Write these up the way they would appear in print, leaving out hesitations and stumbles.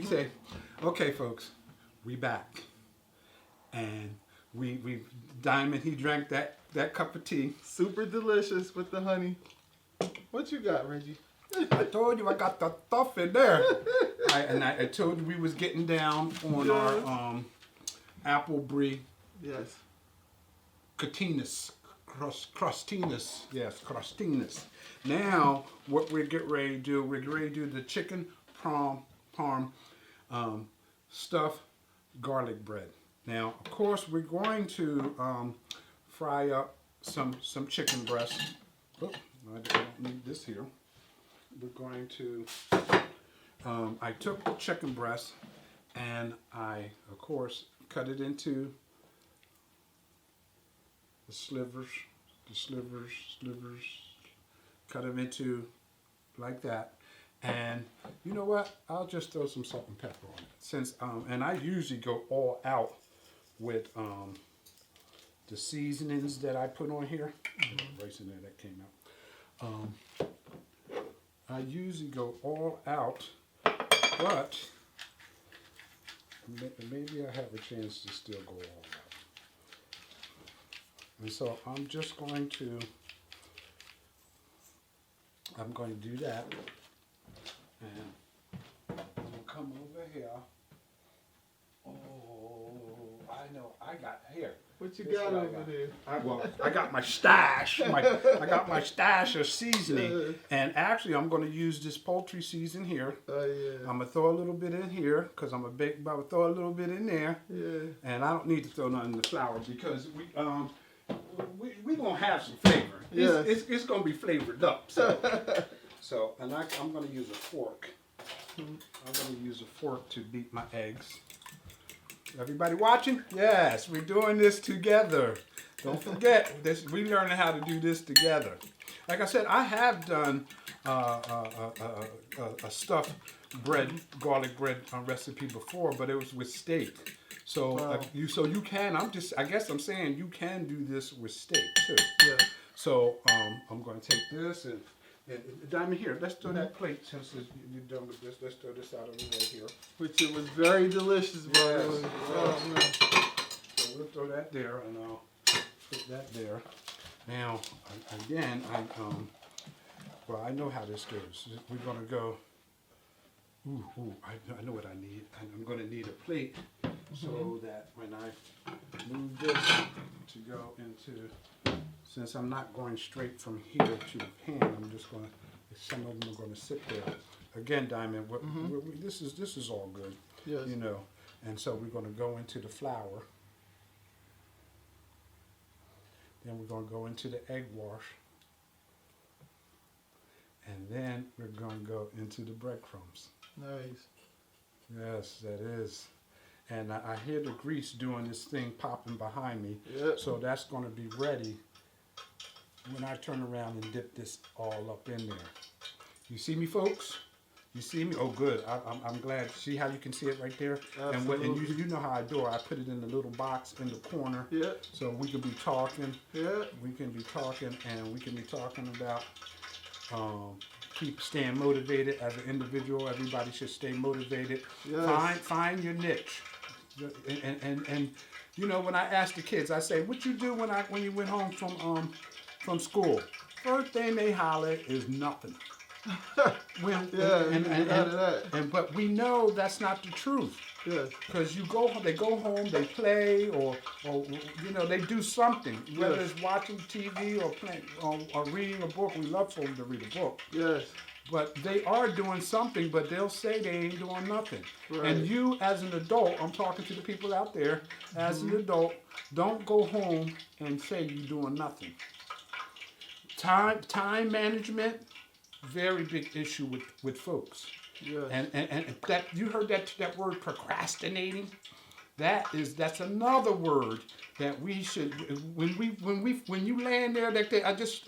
say, okay, folks, we back. And we Diamond, he drank that cup of tea. Super delicious with the honey. What you got, Reggie? I told you I got the stuff in there. I told you we was getting down on our apple brie. Yes. Crustiness. Yes, crustiness. Now, what we're getting ready to do, we're getting ready to do the chicken parm stuffed garlic bread. Now, of course, we're going to fry up some chicken breast. Oh, I don't need this here. We're going to, I took the chicken breast and I, of course, cut it into the slivers, cut them into like that. And you know what? I'll just throw some salt and pepper on it. Since, and I usually go all out with the seasonings that I put on here. Rice in there, that came out. I usually go all out, but maybe I have a chance to still go all out. And so I'm just going to, do that. And I'm going to come over here. Oh, I know, I got here. What you got over there? I got my stash. I got my stash of seasoning, and actually, I'm going to use this poultry season here. Oh yeah. I'm gonna throw a little bit in here because I'm a big. But I'll throw a little bit in there. Yeah. And I don't need to throw nothing in the flour because we gonna have some flavor. Yeah. It's gonna be flavored up. So, and I'm gonna use a fork. I'm gonna use a fork to beat my eggs. Everybody watching? Yes, we're doing this together. Don't forget, we're learning how to do this together. Like I said, I have done a stuffed bread, garlic bread recipe before, but it was with steak. So you can. I guess I'm saying you can do this with steak too. Yeah. So I'm going to take this and Diamond, here, let's throw that plate since you're done with this. Let's throw this out of the way here. Which it was very delicious, bro. Yes. Oh, man. So we'll throw that there, and I'll put that there. Now, again, well, I know how this goes. We're gonna go. I know what I need. I'm gonna need a plate so that when I move this to go into. Since I'm not going straight from here to the pan, I'm just going to, some of them are going to sit there. Again, Diamond, this is all good, yes. You know. And so we're going to go into the flour. Then we're going to go into the egg wash. And then we're going to go into the breadcrumbs. Nice. Yes, that is. And I hear the grease doing this thing popping behind me. Yep. So that's going to be ready when I turn around and dip this all up in there. You see me, folks? You see me? Oh, good. I'm glad. See how you can see it right there? Absolutely. And you know how I do it. I put it in the little box in the corner. Yeah. So we can be talking. Yeah. We can be talking, and we can be talking about keep staying motivated as an individual. Everybody should stay motivated. Yes. Find your niche. And you know, when I ask the kids, I say, "What you do when you went home from school?" First thing they holler is nothing. But we know that's not the truth. Yes. Because they go home, they play, or you know, they do something. Whether it's watching TV or playing or reading a book. We love for them to read a book. Yes. But they are doing something, but they'll say they ain't doing nothing. Right. And you, as an adult, I'm talking to the people out there, as an adult, don't go home and say you're doing nothing. Time management, very big issue with folks. Yes. And that you heard that word procrastinating? That's another word that we should when you land there like that. I just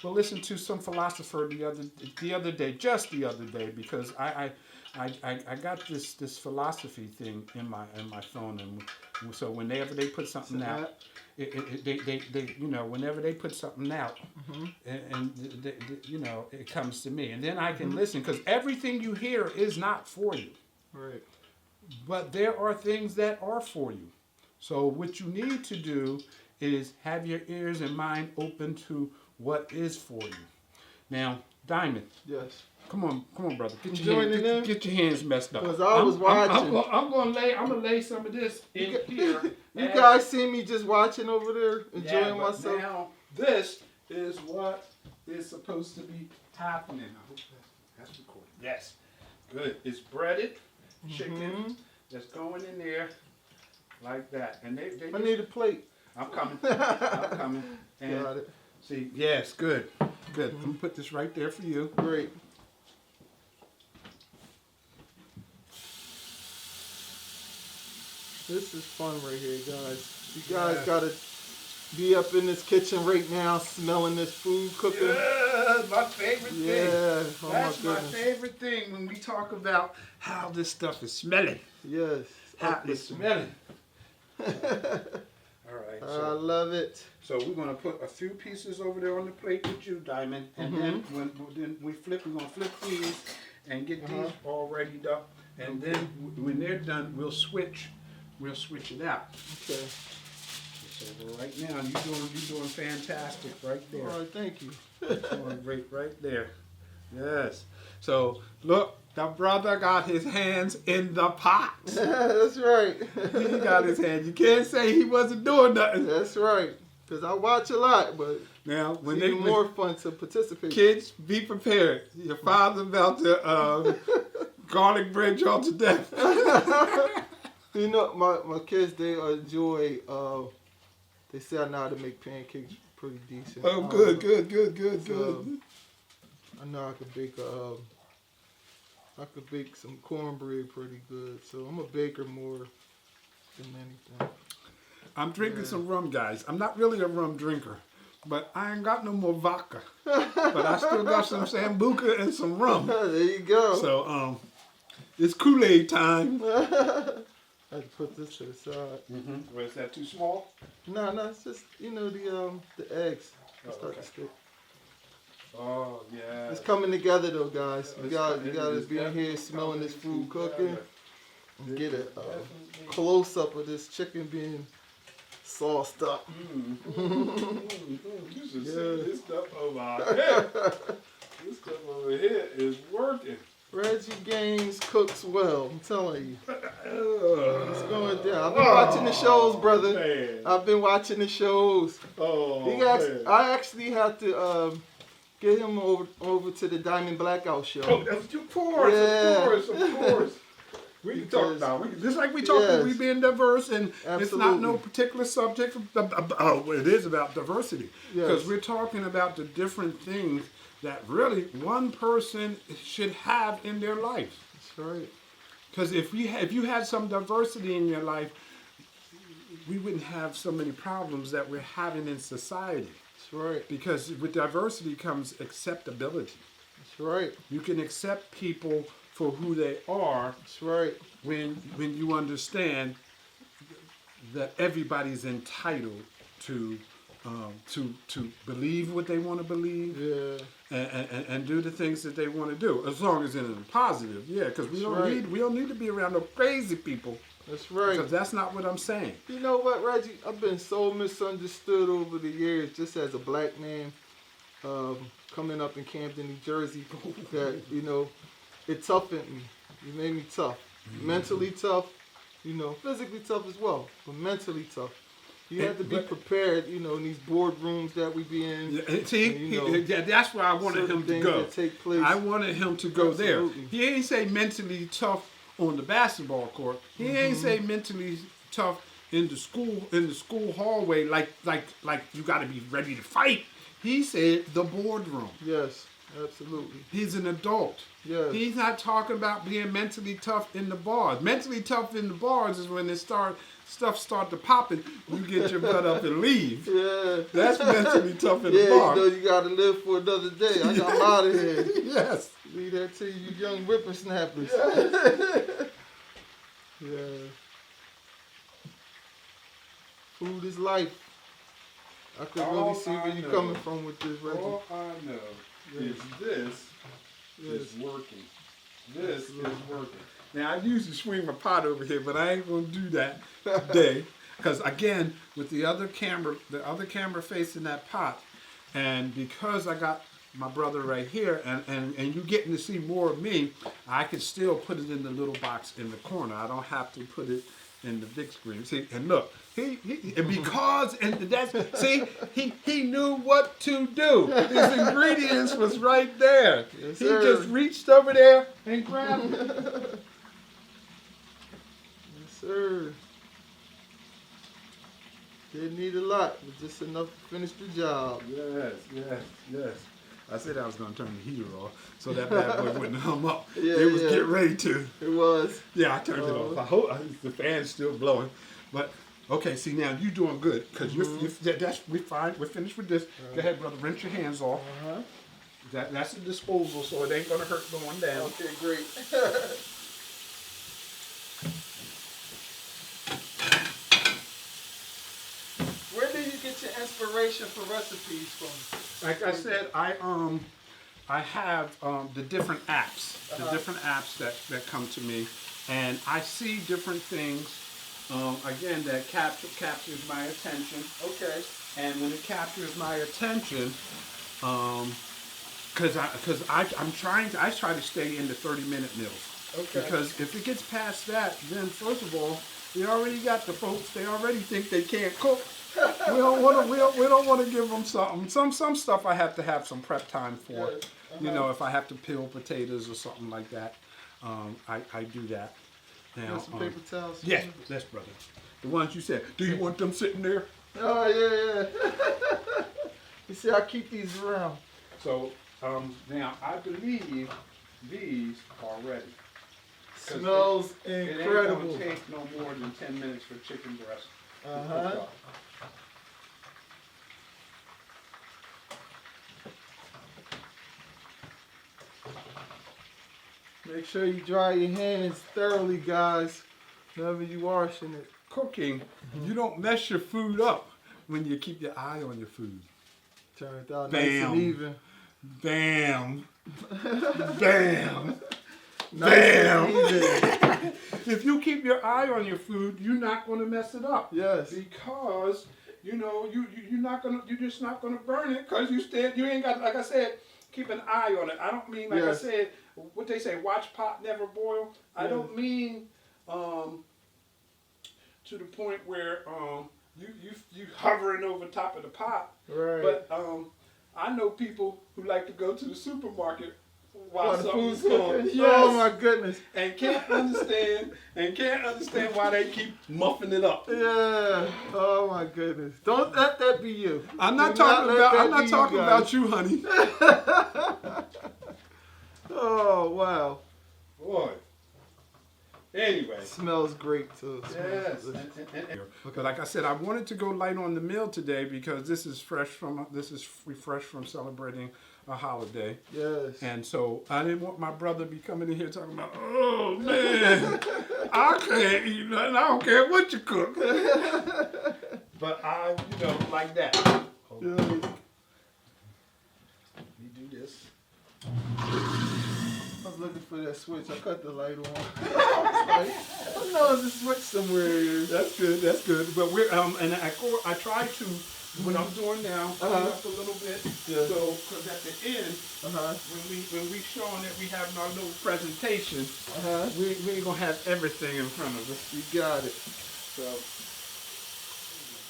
listened to some philosopher the other day because I got this philosophy thing in my phone, and so whenever they put something out, they you know, whenever they put something out, you know, it comes to me, and then I can listen, because everything you hear is not for you. Right. But there are things that are for you. So what you need to do is have your ears and mind open to what is for you. Now, Diamond. Yes. Come on, brother. Get Get your hands messed up. Because I was watching. I'm gonna lay some of this in here. You guys see me just watching over there, enjoying myself. Now this is what is supposed to be happening. I hope that's recording. Yes. Good. It's breaded chicken that's going in there like that. And they I need a plate. I'm coming. I'm coming. And got it. See, yes, good. Good. I'm gonna put this right there for you. Great. This is fun right here, guys. You guys gotta be up in this kitchen right now, smelling this food cooking. Yeah, my favorite thing. Yeah, oh that's my my favorite thing when we talk about how this stuff is smelling. Yes. How it's smelling. All right. I love it. So we're gonna put a few pieces over there on the plate with you, Diamond, and then when we flip, we're gonna flip these and get these all readied up, and then when they're done, we'll switch it out. Okay. So right now, you're doing fantastic right there. All right, thank you. Doing great right there. Yes. So look, the brother got his hands in the pot. That's right. He got his hands. You can't say he wasn't doing nothing. That's right. Because I watch a lot, but now when it's even more fun to participate. Kids, be prepared. Your father's about to garlic bread y'all to death. You know, my kids, they enjoy, they say I know how to make pancakes pretty decent. Oh, good. I know I could bake some cornbread pretty good. So I'm a baker more than anything. I'm drinking some rum, guys. I'm not really a rum drinker, but I ain't got no more vodka. But I still got some Sambuca and some rum. There you go. So, it's Kool-Aid time. I had to put this to the side. Well, is that too small? No, it's just, you know, the eggs. They start to stick. Oh, yeah. It's coming together though, guys. You gotta be in here smelling this food cooking. And get a close up of this chicken being sauced up. You should see this stuff over here. This stuff over here is working. Reggie Gaines cooks well, I'm telling you. It's going down. I've been watching the shows, brother. Man. I've been watching the shows. I actually had to get him over to the Diamond BlackOut show. Oh, of course. We can talk about just like we talk about we being diverse, and it's not no particular subject. It is about diversity because we're talking about the different things that really one person should have in their life. That's right. Because if you had some diversity in your life, we wouldn't have so many problems that we're having in society. That's right. Because with diversity comes acceptability. That's right. You can accept people for who they are. That's right. When you understand that everybody's entitled to believe what they want to believe, and do the things that they want to do, as long as it's in positive, because we don't need to be around no crazy people. That's right. Because that's not what I'm saying. You know what, Reggie? I've been so misunderstood over the years, just as a black man coming up in Camden, New Jersey, that, you know, it toughened me. It made me tough. Mentally tough, you know, physically tough as well, but mentally tough. You have to be prepared, you know, in these boardrooms that we be in. See, that's where I wanted him to go. Take place. I wanted him to go Absolutely. there. He ain't say mentally tough on the basketball court. He ain't say mentally tough in the school hallway like you got to be ready to fight. He said the boardroom. Yes, absolutely. He's an adult. Yes. He's not talking about being mentally tough in the bars. Mentally tough in the bars is when stuff start to popping, you get your butt up and leave. Yeah. That's mentally tough in the bar. You know you gotta live for another day. I'm out of here. Yes. Leave that to you young whippersnappers. Yeah. Food is life. I could really see where you're coming from with this, Reggie. All I know is this is working. This is working. Now I usually swing my pot over here, but I ain't gonna do that today. Because again, with the other camera facing that pot, and because I got my brother right here, and you getting to see more of me, I can still put it in the little box in the corner. I don't have to put it in the big screen. See, and look, he knew what to do. His ingredients was right there. Yes, he sir. just reached over there and grabbed it. Yes, sir. Didn't need a lot, but just enough to finish the job. Yes. I said I was going to turn the heater off so that bad boy wouldn't hum up. Yeah, it was yeah. getting ready to. It was. Yeah, I turned it off. I hope the fan's still blowing. But, okay, see, now you're doing good because we're fine. We're finished with this. Go ahead, brother. Rinse your hands off. That's a disposal, so it ain't going to hurt going down. Okay, great. Where do you get your inspiration for recipes from? Like I said, I have the different apps, that come to me, and I see different things. Again, that captures my attention. Okay. And when it captures my attention, because I try to stay in the 30-minute meals. Okay. Because if it gets past that, then first of all, we already got the folks. They already think they can't cook. We don't want to give them something. Some stuff I have to have some prep time for. Yes. You know, if I have to peel potatoes or something like that, I do that. Now, Got some paper towels? yes, brother. The ones you said. Do you want them sitting there? Oh, yeah. You see, I keep these around. So now I believe these are ready. Smells incredible. It ain't gonna take no more than 10 minutes for chicken breast. Make sure you dry your hands thoroughly, guys, whenever you're washing it. Cooking, you don't mess your food up when you keep your eye on your food. Turn it out Bam. nice and even. Bam. Nice and even. If you keep your eye on your food, you're not going to mess it up. Yes. Because you're just not gonna burn it because you ain't got, like I said, keep an eye on it. I don't mean, like I said, what they say, watch pot never boil. I don't mean to the point where you hovering over top of the pot. Right. But I know people who like to go to the supermarket while the something's food's going. cooking. Yes. Oh my goodness. And can't understand why they keep muffing it up. Yeah. Oh my goodness. Don't let that be you. I'm not talking about you, honey. Oh wow. Boy. Anyway. Smells great too. Yes. But like I said, I wanted to go light on the meal today because this is fresh from celebrating a holiday. Yes. And so I didn't want my brother to be coming in here talking about, oh man, I can't eat nothing. I don't care what you cook. But I, like that. Hold on. Let me do this. I was looking for that switch. I cut the light on. I know there's a switch somewhere. That's good. But we're and I try to, what I'm doing now, clean up a little bit. Yeah. So, because at the end, when we showing that we have our little presentation, we ain't gonna have everything in front of us. You got it. So,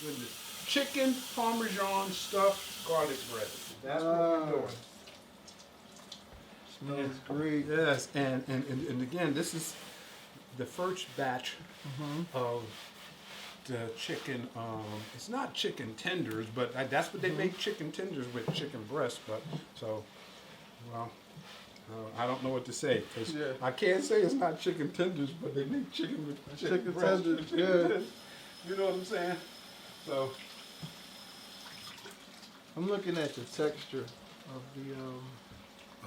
goodness, chicken Parmesan stuffed garlic bread. That's what we're doing. Smells great. Yes, and again, this is the first batch of the chicken. It's not chicken tenders, but that's what they make chicken tenders with, chicken breast. But so, well, I don't know what to say. I can't say it's not chicken tenders, but they make chicken with chicken breast. Tenders. Yeah. You know what I'm saying? So I'm looking at the texture of the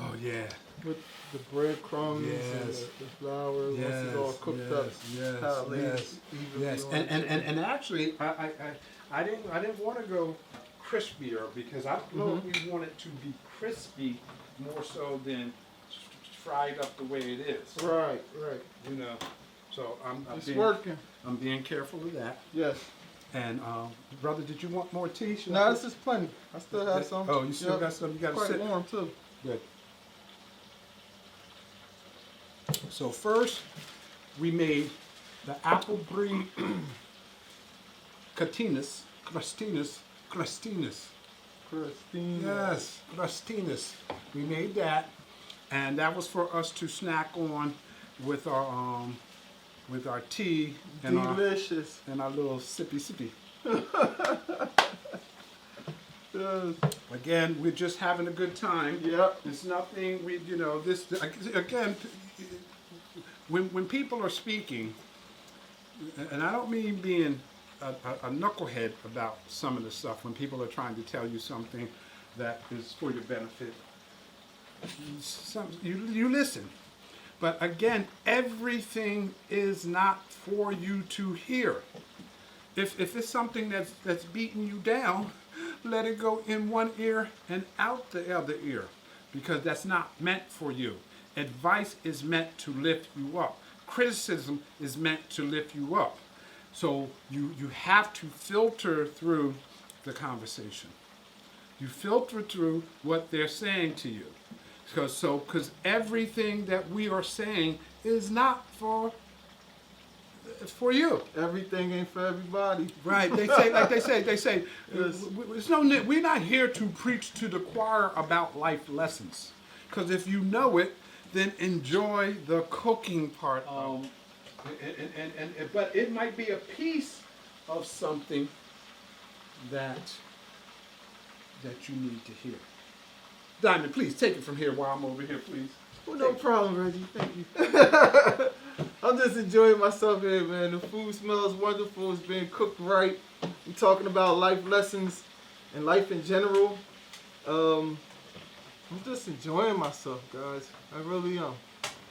oh yeah. with the breadcrumbs and the flour once it's all cooked up. Yes. And actually, I didn't want to go crispier because I don't know if we want it to be crispy more so than fried up the way it is. Right. You know, so It's working. I'm being careful of that. Yes. And brother, did you want more tea? No, this is plenty. I still have some. Oh, you still got some? You got to sit. Quite warm too. Good. So first, we made the apple brie crustiness. Yes, crustiness. We made that, and that was for us to snack on with our tea and Delicious. our little sippy. Yes. Again, we're just having a good time. Yep. It's nothing. This again. When people are speaking, and I don't mean being a knucklehead about some of the stuff. When people are trying to tell you something that is for your benefit, you listen. But again, everything is not for you to hear. If it's something that's beating you down, let it go in one ear and out the other ear, because that's not meant for you. Advice is meant to lift you up. Criticism is meant to lift you up. So you have to filter through the conversation. You filter through what they're saying to you. Because everything that we are saying is not for you. Everything ain't for everybody. Right. They say, Yes. We're not here to preach to the choir about life lessons. Because if you know it, then enjoy the cooking part. But it might be a piece of something that you need to hear. Diamond, please take it from here while I'm over here, please. Well, no problem, Reggie. Thank you. I'm just enjoying myself here, man. The food smells wonderful. It's being cooked right. We're talking about life lessons and life in general. I'm just enjoying myself, guys. I really am.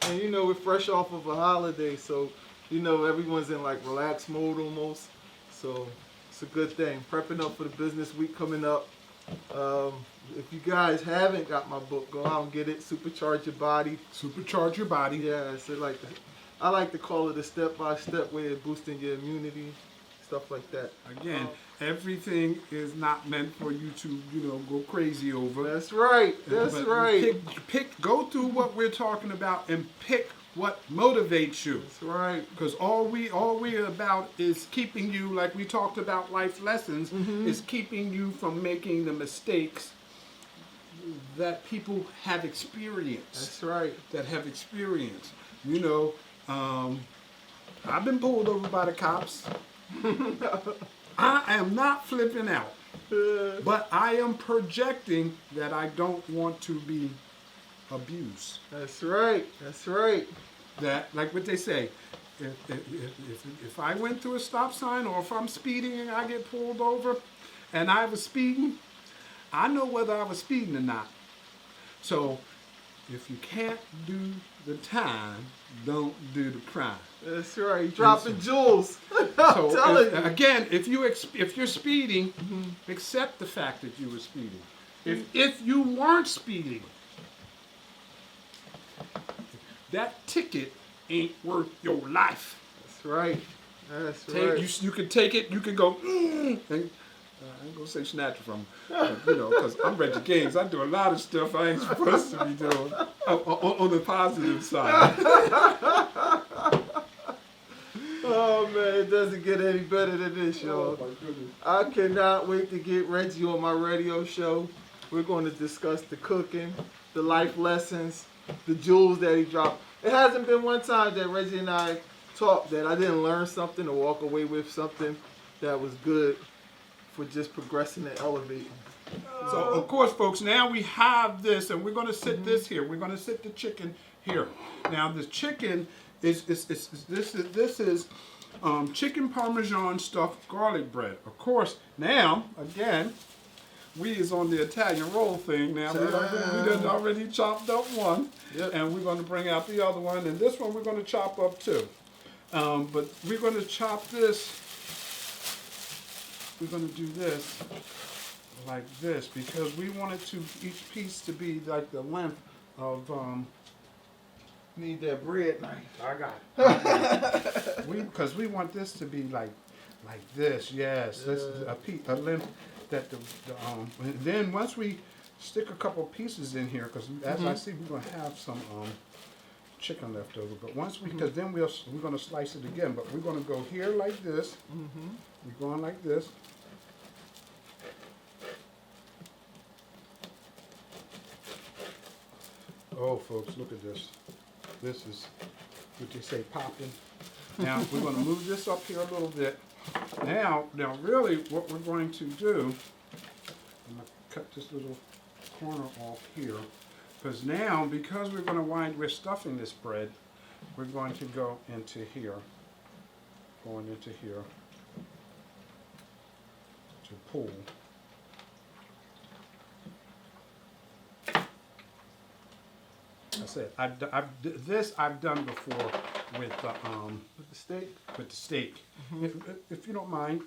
And we're fresh off of a holiday, so everyone's in like relaxed mode almost. So it's a good thing. Prepping up for the business week coming up. If you guys haven't got my book, go out and get it. Supercharge Your Body. Supercharge Your Body. Yeah, so I like to call it a step-by-step way of boosting your immunity, stuff like that. Again, everything is not meant for you to, go crazy over. That's right. That's right. Go through what we're talking about and pick what motivates you. That's right. Because all we're about is keeping you, like we talked about life lessons, is keeping you from making the mistakes that people have experienced. That's right. That have experienced. I've been pulled over by the cops. I am not flipping out. But I am projecting that I don't want to be abused. That's right. That's right. That, like what they say, if I went through a stop sign, or if I'm speeding and I get pulled over and I was speeding, I know whether I was speeding or not. So if you can't do the time, don't do the crime. That's right. Dropping jewels. I'm telling you. Again, if you're speeding, accept the fact that you were speeding. If you weren't speeding, that ticket ain't worth your life. That's right. That's right. You can take it. You can go. And, I ain't gonna say snatch it from, because I'm Reggie Gaines. I do a lot of stuff I ain't supposed to be doing on the positive side. Oh man, it doesn't get any better than this, y'all. Oh my goodness. I cannot wait to get Reggie on my radio show. We're going to discuss the cooking, the life lessons, the jewels that he dropped. It hasn't been one time that Reggie and I talked that I didn't learn something or walk away with something that was good for just progressing and elevating. So of course, folks, now we have this, and we're going to sit this here. We're going to sit the chicken here. Now the chicken is chicken Parmesan stuffed garlic bread. Of course, now again, we is on the Italian roll thing now. We done already chopped up one, and we're going to bring out the other one, and this one we're going to chop up too. But we're going to chop this. We're going to do this like this because we wanted each piece to be like the length of Need that bread knife. I got it. Because we want this to be like this. Yes, this is a length that and then once we stick a couple pieces in here, because as I see, we're gonna have some chicken left over. But once because then we're gonna slice it again. But we're gonna go here like this. We're going like this. Oh, folks, look at this. This is what they say popping. Now we're going to move this up here a little bit. Now really what we're going to do, I'm going to cut this little corner off here, because we're stuffing this bread, we're going to go into here, to pull. I said I've done before with the steak. With the steak. If you don't mind,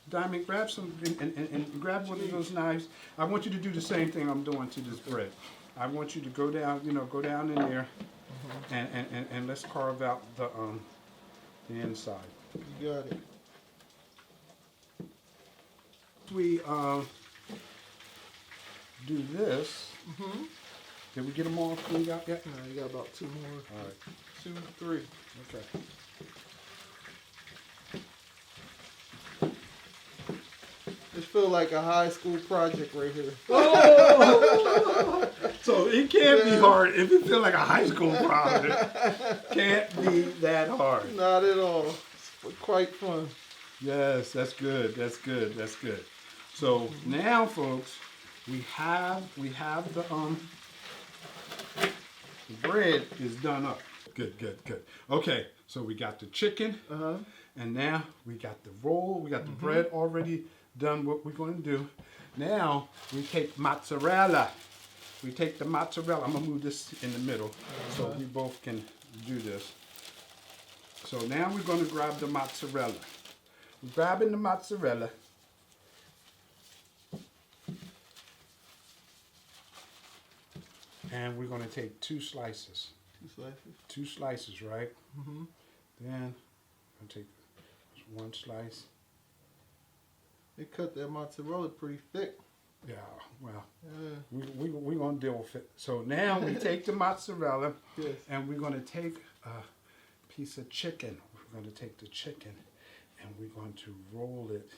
Diamond, grab some and grab one of those knives. I want you to do the same thing I'm doing to this bread. I want you to go down, go down in there, and let's carve out the inside. You got it. We do this. Did we get them all cleaned out yet? No, you got about 2 more. All right. 2, 3. Okay. This feels like a high school project right here. Oh! So it can't be hard if it feels like a high school project. Can't be that hard. Not at all. It's quite fun. Yes, that's good. That's good. That's good. So now, folks, we have the bread is done up. Good. Okay, so we got the chicken, and now we got the roll. We got the bread already done. What we're going to do now? We take mozzarella. We take the mozzarella. I'm gonna move this in the middle so we both can do this. So now we're going to grab the mozzarella. We're grabbing the mozzarella. And we're going to take 2 slices. 2 slices? 2 slices, right? Then I'm going to take 1 slice. They cut that mozzarella pretty thick. Yeah, well, we're going to deal with it. So now we take the mozzarella, and we're going to take a piece of chicken. We're going to take the chicken, and we're going to roll it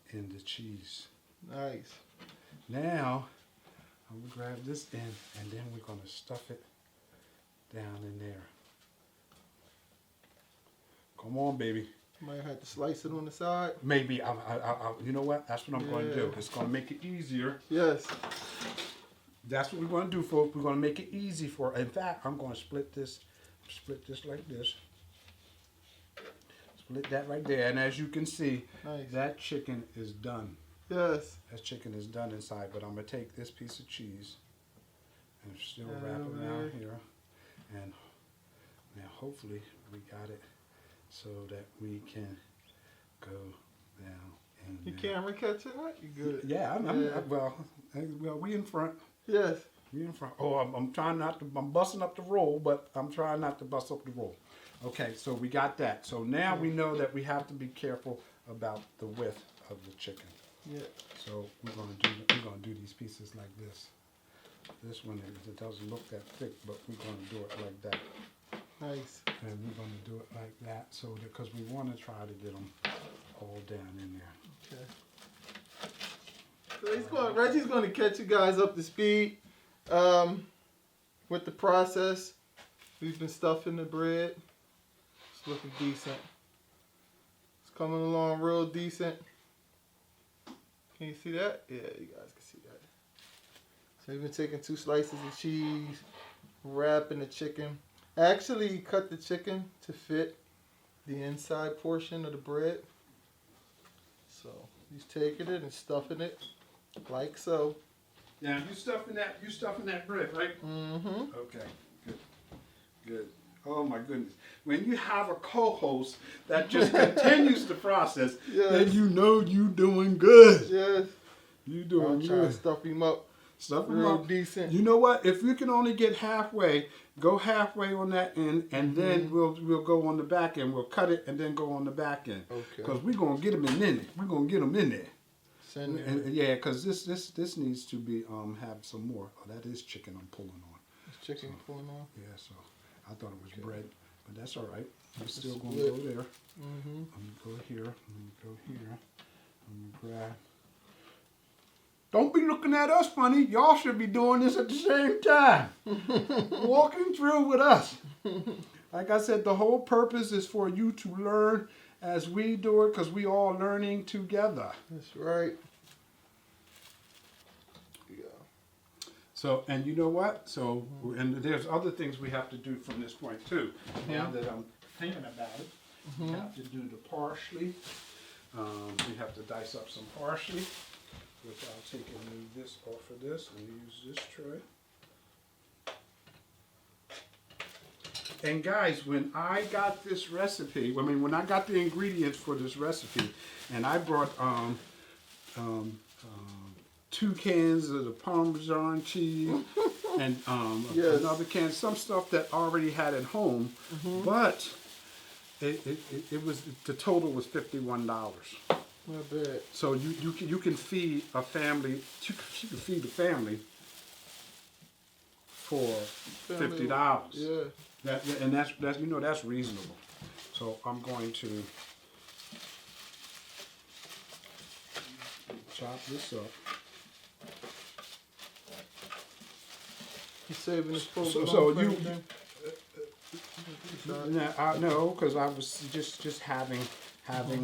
in the cheese. Nice. Now, I'm going to grab this end, and then we're going to stuff it down in there. Come on, baby. Might have to slice it on the side. Maybe. You know what? That's what I'm going to do. It's going to make it easier. Yes. That's what we're going to do, folks. We're going to make it easy for. In fact, I'm going to split this like this. Split that right there, and as you can see, that chicken is done. Yes. That chicken is done inside, but I'm going to take this piece of cheese and still wrap it around here. And now hopefully we got it so that we can go down in there. You camera catching that? You good? Yeah, well, we in front. Yes. We in front. Oh, I'm trying not to, I'm busting up the roll, but I'm trying not to bust up the roll. Okay, so we got that. So now we know that we have to be careful about the width of the chicken. Yeah. So we're gonna do these pieces like this. This one it doesn't look that thick, but we're gonna do it like that. Nice. And we're gonna do it like that, so because we want to try to get them all down in there. Okay. So Reggie's going to catch you guys up to speed with the process. We've been stuffing the bread. It's looking decent. It's coming along real decent. Can you see that? Yeah, you guys can see that. So we've been taking 2 slices of cheese, wrapping the chicken. Actually, cut the chicken to fit the inside portion of the bread. So he's taking it and stuffing it like so. Now you stuffing that bread, right? Mm-hmm. Okay, good. Oh my goodness. When you have a co-host that just continues the process, then you know you doing good. Yes. You doing I'm trying good. to stuff him up. Stuff them Real up. decent. You know what? If you can only get halfway, go halfway on that end, and then we'll go on the back end. We'll cut it and then go on the back end. Okay. Because we're gonna get them in there. We're gonna get them in there. Send it. And, yeah, because this needs to be have some more. Oh, that is chicken I'm pulling on. Is chicken pulling on? Yeah, so I thought it was bread, but that's all right. We're still Split. gonna go there. Mm-hmm. I'm gonna go here. I'm gonna go here. I'm gonna grab. Don't be looking at us funny. Y'all should be doing this at the same time. Walking through with us. Like I said, the whole purpose is for you to learn as we do it, because we all learning together. That's right. Yeah. So, and you know what? So, and there's other things we have to do from this point too. Now that I'm thinking about it, we have to do the parsley. We have to dice up some parsley, which I'll take and move this off of this and use this tray. And guys, when I got this recipe, when I got the ingredients for this recipe, and I brought 2 cans of the Parmesan cheese and another can, some stuff that I already had at home, but it was, the total was $51. Not bad. So you can feed a family, you can feed a family for $50. Yeah. And that's that's reasonable. So I'm going to chop this up. You saving this for So you no, because I was just having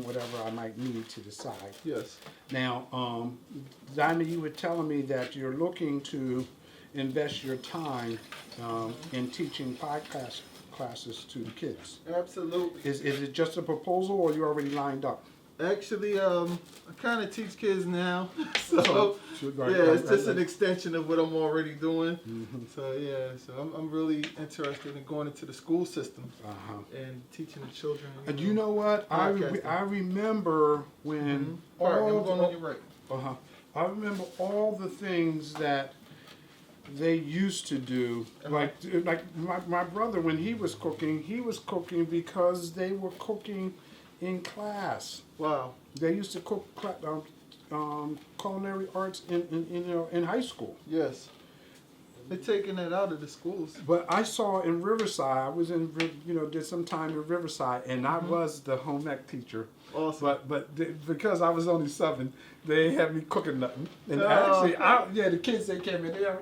whatever I might need to decide. Yes. Now, Dinah, you were telling me that you're looking to invest your time in teaching pie classes to the kids. Absolutely. Is it just a proposal, or you already lined up? Actually, I kind of teach kids now, so it's just an extension of what I'm already doing. So yeah, so I'm really interested in going into the school system and teaching the children. And you know what? I remember when I remember all the things that they used to do. Like my brother, when he was cooking because they were cooking in class. Wow. They used to cook culinary arts in high school. Yes. They're taking that out of the schools. But I saw in Riverside, I was in, did some time in Riverside, and I was the home ec teacher. Awesome. But because I was only 7, they had me cooking nothing. And actually, the kids, they came in there,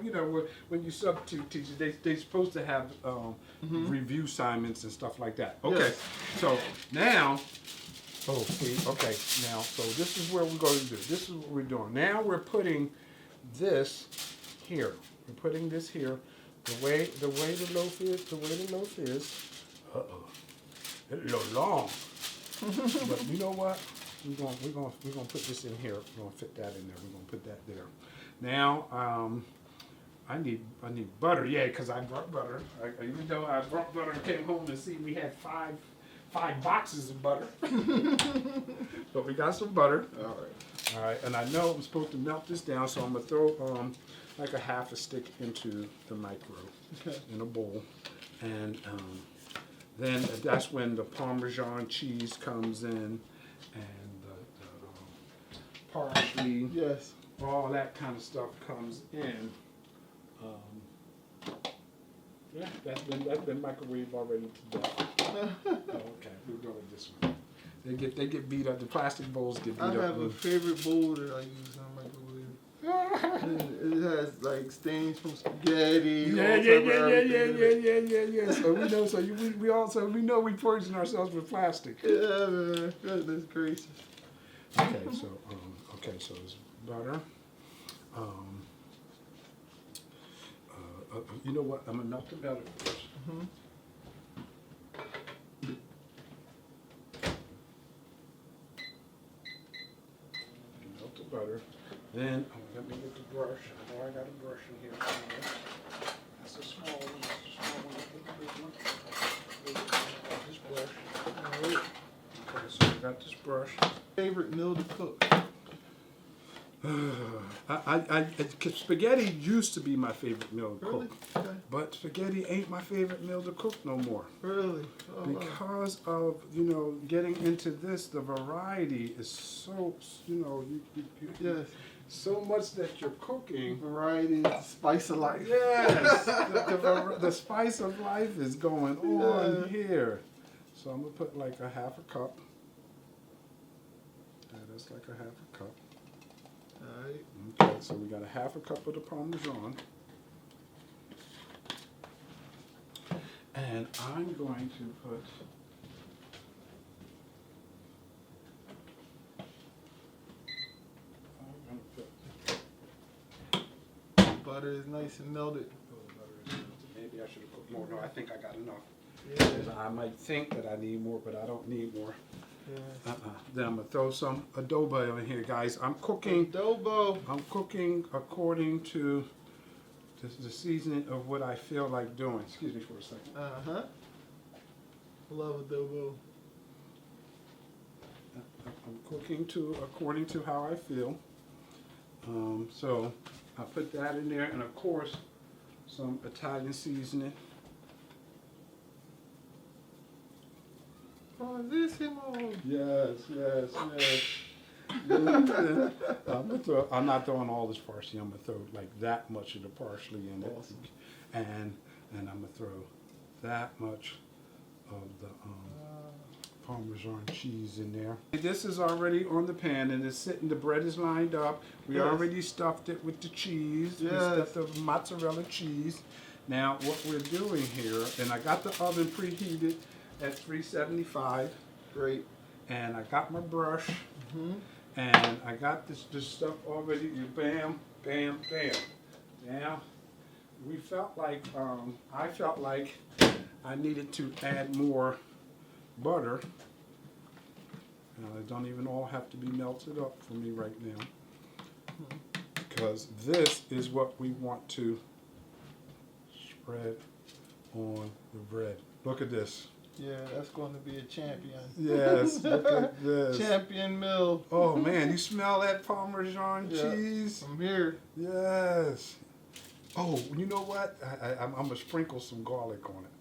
when you substitute teachers, they supposed to have review assignments and stuff like that. Okay, yes. So now, so this is where we're going to do. This is what we're doing. Now we're putting this here. We're putting this here. The way the loaf is, it's a little long. But you know what? We're gonna put this in here. We're gonna fit that in there. We're gonna put that there. Now, I need butter. Yeah, because I brought butter. Even though I brought butter and came home and see we had five boxes of butter. But we got some butter. All right. And I know I'm supposed to melt this down, so I'm gonna throw like a half a stick into the micro in a bowl, and then that's when the Parmesan cheese comes in, and the parsley, yes, all that kind of stuff comes in. Yeah, that's been microwaved already to death. Okay, we're doing it this way. They get beat up. The plastic bowls get beat up. I have a favorite bowl that I use on microwave. It has like stains from spaghetti. Yeah. So we know we poison ourselves with plastic. Yeah, man. Goodness gracious. Okay, so it's butter. You know what? I'm gonna melt the butter first. Melt the butter. Then let me get the brush. I know I got a brush in here somewhere. That's a small one. Get the big one. This brush. All right. Okay, so I got this brush. Favorite meal to cook? Spaghetti used to be my favorite meal to Really? cook, Okay. but spaghetti ain't my favorite meal to cook no more. Really? Oh, wow. Because of, getting into this, the variety is so, Yes. so much that you're cooking. Variety, spice of life. Yes, the spice of life is going on here. So I'm gonna put like a half a cup. That's like a half a cup. All right. Okay, so we got a half a cup of the Parmesan. And I'm going to put Butter is nice and melted. maybe I should have put more. No, I think I got enough. Yeah. I might think that I need more, but I don't need more. Yes. Then I'm gonna throw some adobo in here, guys. I'm cooking Adobo. according to the seasoning of what I feel like doing. Excuse me for a second. Uh-huh. Love adobo. I'm cooking according to how I feel. So I put that in there, and of course, some Italian seasoning. Bravissimo. Yes. I'm not throwing all this parsley. I'm gonna throw like that much of the parsley in it, Awesome. and I'm gonna throw that much of the Parmesan cheese in there. This is already on the pan and it's sitting. The bread is lined up. We already stuffed it with the cheese. We stuffed the mozzarella cheese. Now what we're doing here, and I got the oven preheated at 375. Great. And I got my brush. Mm-hmm. And I got this stuff already. You bam, bam, bam. Now we felt like I felt like I needed to add more butter. It don't even all have to be melted up for me right now, because this is what we want to spread on the bread. Look at this. Yeah, that's going to be a champion. Yes, look at this. Champion meal. Oh man, you smell that Parmesan cheese? I'm here. Yes. Oh, you know what? I'm gonna sprinkle some garlic on it,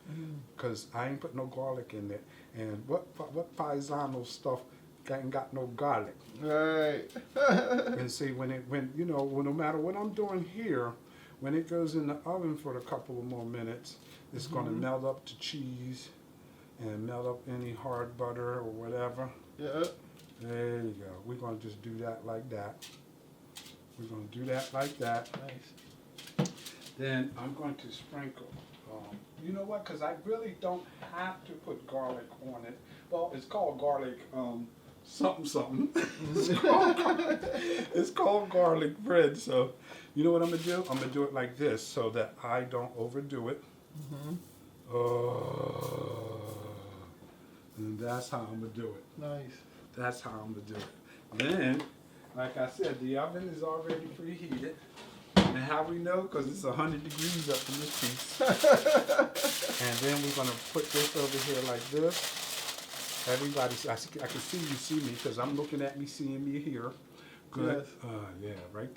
because I ain't put no garlic in there. And what Paisano stuff ain't got no garlic? Right. And see, no matter what I'm doing here, when it goes in the oven for a couple of more minutes, it's gonna melt up the cheese and melt up any hard butter or whatever. Yeah. There you go. We're gonna just do that like that. We're gonna do that like that. Nice. Then I'm going to sprinkle. You know what? Because I really don't have to put garlic on it. Well, it's called garlic something. It's called garlic bread. So, you know what I'm gonna do? I'm gonna do it like this so that I don't overdo it. And that's how I'm gonna do it. Nice. That's how I'm gonna do it. Then, like I said, the oven is already preheated. And how we know? Because it's 100 degrees up in this piece. And then we're gonna put this over here like this. Everybody, I can see you see me because I'm looking at me, seeing me here. Good. Yes. Yeah, right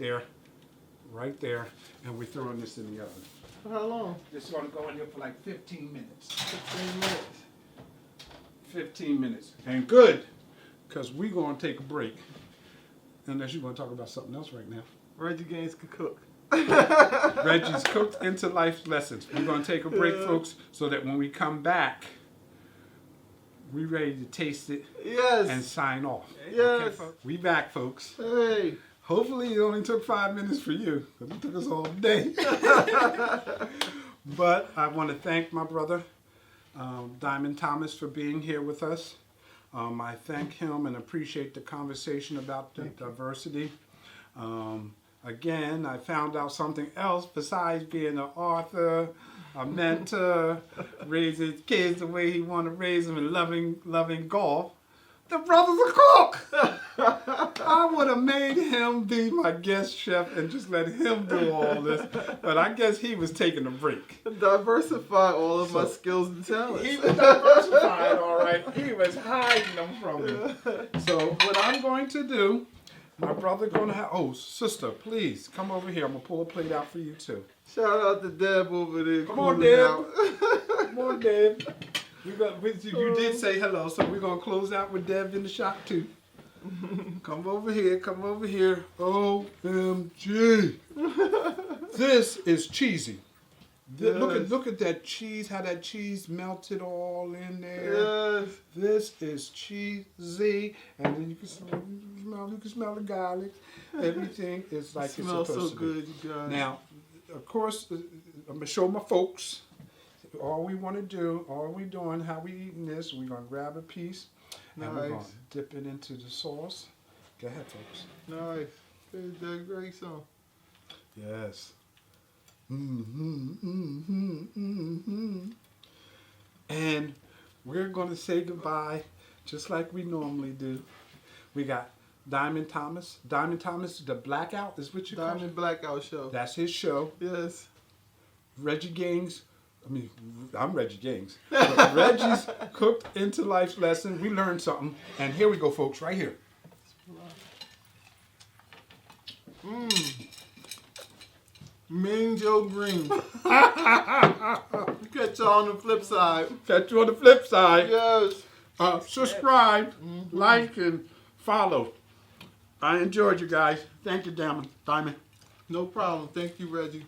there. And we're throwing this in the oven. For how long? It's gonna go in here for like 15 minutes. 15 minutes. 15 minutes. And good, because we're gonna take a break. Unless you're gonna talk about something else right now. Reggie Gaines could cook. Reggie's Cooked Into Life Lessons. We're going to take a break, folks, so that when we come back, we're ready to taste it and sign off. Yes. Okay, folks? We back, folks. Hey. Hopefully it only took 5 minutes for you, because it took us all day. But I want to thank my brother, Diamond Thomas, for being here with us. I thank him and appreciate the conversation about the diversity. Again, I found out something else besides being an author, a mentor, raise his kids the way he want to raise them, and loving golf. The brother's a cook. I would have made him be my guest chef and just let him do all this, but I guess he was taking a break. Diversify all of my skills and talents. He was diversified, all right. He was hiding them from me. So what I'm going to do My brother gonna have. Oh, sister, please come over here. I'm gonna pull a plate out for you too. Shout out to Deb over there. Come on, cooling Deb. out. Come on, Deb. You did say hello, so we're gonna close out with Deb in the shop too. Come over here. Come over here. OMG. This is cheesy. Yes. Look at that cheese, how that cheese melted all in there. Yes. This is cheesy, and then you can smell the garlic. Everything is like it's Smells supposed so to be. good, you guys. Now, of course, I'm gonna show my folks all we want to do, all we doing, how we eating this. We're gonna grab a piece, and we're gonna Nice. dip it into the sauce. Go ahead, folks. Nice. It's that great song. Yes. And we're going to say goodbye just like we normally do. We got Diamond Thomas. Diamond Thomas, the BlackOut is what you call Diamond it? Blackout Show. That's his show. Yes. Reggie Gaines. I'm Reggie Gaines. But Reggie's Cooked Into Life's Lesson. We learned something. And here we go, folks, right here. Mean Joe Green. Catch y'all on the flip side. Catch you on the flip side. Yes. Subscribe, like, and follow. I enjoyed you guys. Thank you, Diamond. No problem. Thank you, Reggie.